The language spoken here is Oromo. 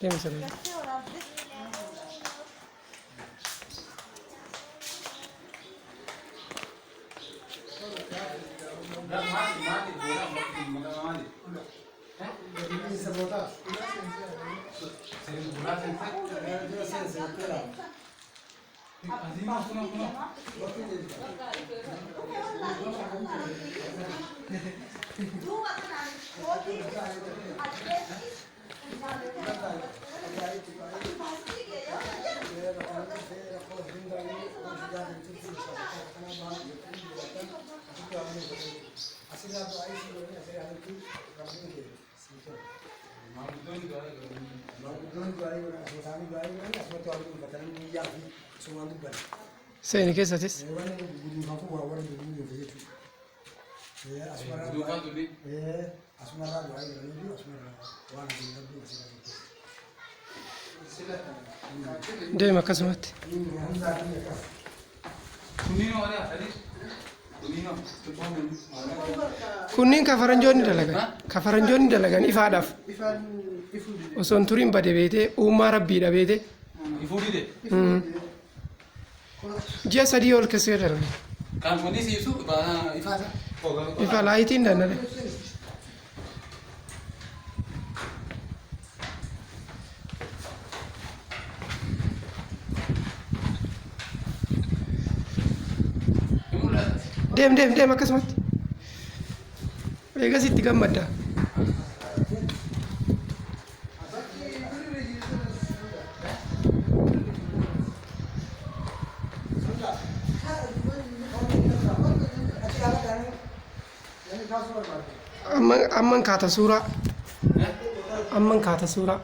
Deema siree. Seeni keessatis. Deema akkasumatti. Kunniin ka faranjoonni dalagan. Ka faranjoonni dalagan ifaadhaaf. Osoo hin turiin bade beetee uumaa rabbiidha beetee. Ji'a sadii ol keessee darbe. Kan kunis ibsu ifaadha. Ifa laayitiin dannale. Deem akkasumatti. Eegas itti gammadda. Amman kaata suuraa.